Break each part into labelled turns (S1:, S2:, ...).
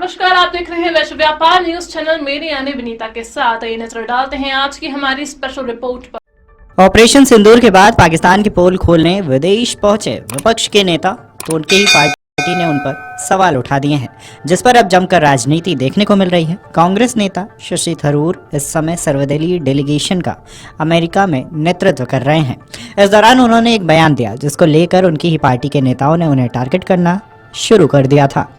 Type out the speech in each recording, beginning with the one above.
S1: नमस्कार, आप देख रहे हैं वैश्व व्यापार न्यूज चैनल। मेरी यानी विनीता के साथ ये नजर डालते हैं आज की हमारी स्पेशल रिपोर्ट पर।
S2: ऑपरेशन सिंदूर के बाद पाकिस्तान की पोल खोलने विदेश पहुंचे विपक्ष के नेता, तो उनकी ही पार्टी ने उन पर सवाल उठा दिए हैं, जिस पर अब जमकर राजनीति देखने को मिल रही है। कांग्रेस नेता शशि थरूर इस समय सर्वदलीय डेलीगेशन का अमेरिका में नेतृत्व कर रहे हैं। इस दौरान उन्होंने एक बयान दिया, जिसको लेकर उनकी ही पार्टी के नेताओं ने उन्हें टारगेट करना शुरू कर दिया था।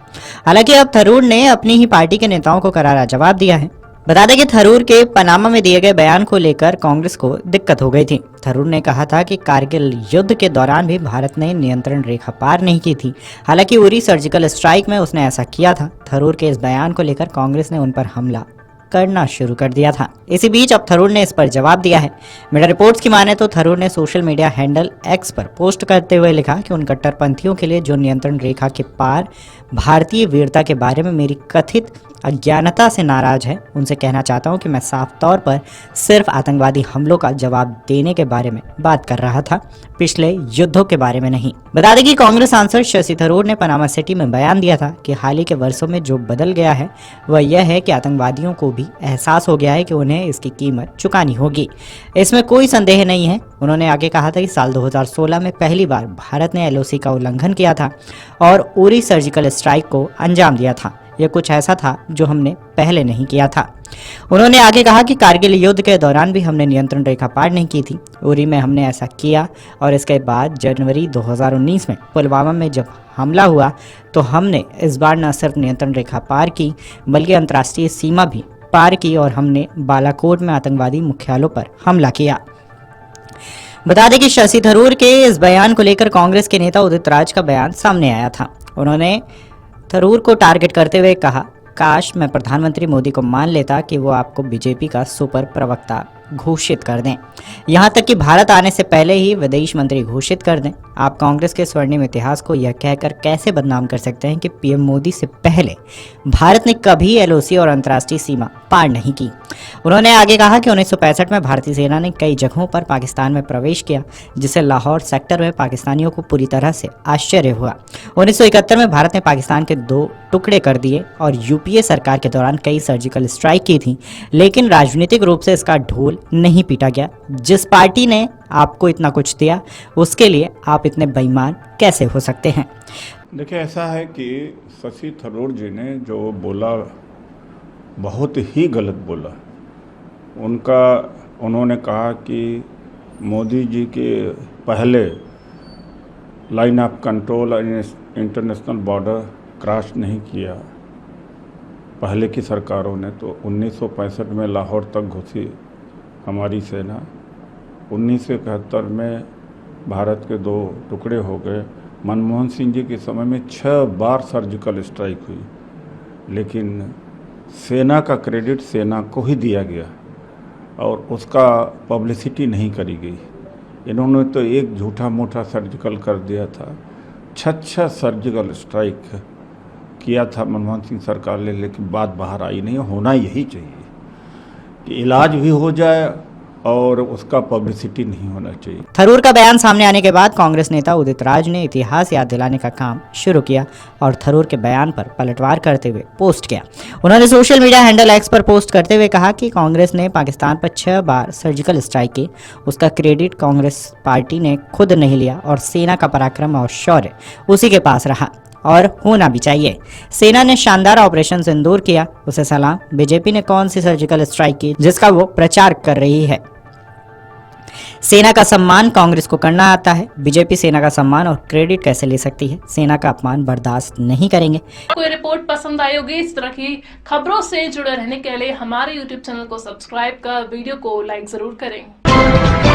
S2: हालांकि अब थरूर ने अपनी ही पार्टी के नेताओं को करारा जवाब दिया है। बता दें कि थरूर के पनामा में दिए गए बयान को लेकर कांग्रेस को दिक्कत हो गई थी। थरूर ने कहा था कि कारगिल युद्ध के दौरान भी भारत ने नियंत्रण रेखा पार नहीं की थी। हालांकि उरी सर्जिकल स्ट्राइक में उसने ऐसा किया था। थरूर के इस बयान को लेकर कांग्रेस ने उन पर हमला करना शुरू कर दिया था। इसी बीच अब थरूर ने इस पर जवाब दिया है। मीडिया रिपोर्ट्स की माने तो थरूर ने सोशल मीडिया हैंडल एक्स पर पोस्ट करते हुए लिखा कि उन कट्टरपंथियों के लिए जो नियंत्रण रेखा के पार भारतीय वीरता के बारे में मेरी कथित अज्ञानता से नाराज है, उनसे कहना चाहता हूं कि मैं साफ तौर पर सिर्फ आतंकवादी हमलों का जवाब देने के बारे में बात कर रहा था, पिछले युद्धों के बारे में नहीं। बता दें कि कांग्रेस सांसद शशि थरूर ने पनामा सिटी में बयान दिया था कि हाल ही के वर्षों में जो बदल गया है वह यह है कि आतंकवादियों को भी एहसास हो गया है कि उन्हें इसकी कीमत चुकानी होगी। इसमें कोई संदेह नहीं है। उन्होंने आगे कहा था कि साल 2016 में पहली बार भारत ने LOC का उल्लंघन किया था और उरी सर्जिकल स्ट्राइक को अंजाम दिया था। यह कुछ ऐसा था जो हमने पहले नहीं किया था। उन्होंने आगे कहा कि कारगिल युद्ध के दौरान भी हमने नियंत्रण रेखा पार नहीं की थी। उरी में हमने ऐसा किया और इसके बाद जनवरी 2019 में पुलवामा में जब हमला हुआ तो हमने इस बार न सिर्फ नियंत्रण रेखा पार की बल्कि अंतर्राष्ट्रीय सीमा भी पार की और हमने बालाकोट में आतंकवादी मुख्यालयों पर हमला किया। बता दें कि शशि थरूर के इस बयान को लेकर कांग्रेस के नेता उदित राज का बयान सामने आया था। उन्होंने थरूर को टारगेट करते हुए कहा, काश मैं प्रधानमंत्री मोदी को मान लेता कि वो आपको बीजेपी का सुपर प्रवक्ता घोषित कर दें, यहाँ तक कि भारत आने से पहले ही विदेश मंत्री घोषित कर दें। आप कांग्रेस के स्वर्णिम इतिहास को यह कहकर कैसे बदनाम कर सकते हैं कि पीएम मोदी से पहले भारत ने कभी LOC और अंतर्राष्ट्रीय सीमा पार नहीं की। उन्होंने आगे कहा कि 1965 में भारतीय सेना ने कई जगहों पर पाकिस्तान में प्रवेश किया, जिससे लाहौर सेक्टर में पाकिस्तानियों को पूरी तरह से आश्चर्य हुआ। 1971 में भारत ने पाकिस्तान के 2 टुकड़े कर दिए और UPA सरकार के दौरान कई सर्जिकल स्ट्राइक की थी, लेकिन राजनीतिक रूप से इसका ढोल नहीं पीटा गया। जिस पार्टी ने आपको इतना कुछ दिया उसके लिए आप इतने बेईमान कैसे हो सकते हैं?
S3: देखिए, ऐसा है कि शशि थरूर जी ने जो बोला बहुत ही गलत बोला। उन्होंने कहा कि मोदी जी के पहले line of control international border cross नहीं किया पहले की सरकारों ने, तो 1965 में लाहौर तक घुसी हमारी सेना। 1971 में भारत के 2 टुकड़े हो गए। मनमोहन सिंह जी के समय में 6 बार सर्जिकल स्ट्राइक हुई, लेकिन सेना का क्रेडिट सेना को ही दिया गया और उसका पब्लिसिटी नहीं करी गई। इन्होंने तो एक झूठा मूठा सर्जिकल कर दिया था। 6 सर्जिकल स्ट्राइक किया था मनमोहन सिंह सरकार ने, लेकिन बात बाहर आई नहीं। होना यही चाहिए कि इलाज भी हो जाए और उसका पब्लिसिटी नहीं होना चाहिए।
S2: थरूर का बयान सामने आने के बाद कांग्रेस नेता उदित राज ने इतिहास याद दिलाने का काम शुरू किया और थरूर के बयान पर पलटवार करते हुए पोस्ट किया। उन्होंने सोशल मीडिया हैंडल एक्स पर पोस्ट करते हुए कहा कि कांग्रेस ने पाकिस्तान पर 6 बार सर्जिकल स्ट्राइक की, उसका क्रेडिट कांग्रेस पार्टी ने खुद नहीं लिया और सेना का पराक्रम और शौर्य उसी के पास रहा और होना भी चाहिए। सेना ने शानदार ऑपरेशन सिंदूर किया, उसे सलाम। बीजेपी ने कौन सी सर्जिकल स्ट्राइक की जिसका वो प्रचार कर रही है? सेना का सम्मान कांग्रेस को करना आता है। बीजेपी सेना का सम्मान और क्रेडिट कैसे ले सकती है? सेना का अपमान बर्दाश्त नहीं करेंगे।
S1: कोई रिपोर्ट पसंद आई होगी, इस तरह की खबरों से जुड़े रहने के लिए हमारे YouTube चैनल को सब्सक्राइब कर वीडियो को लाइक जरूर करें।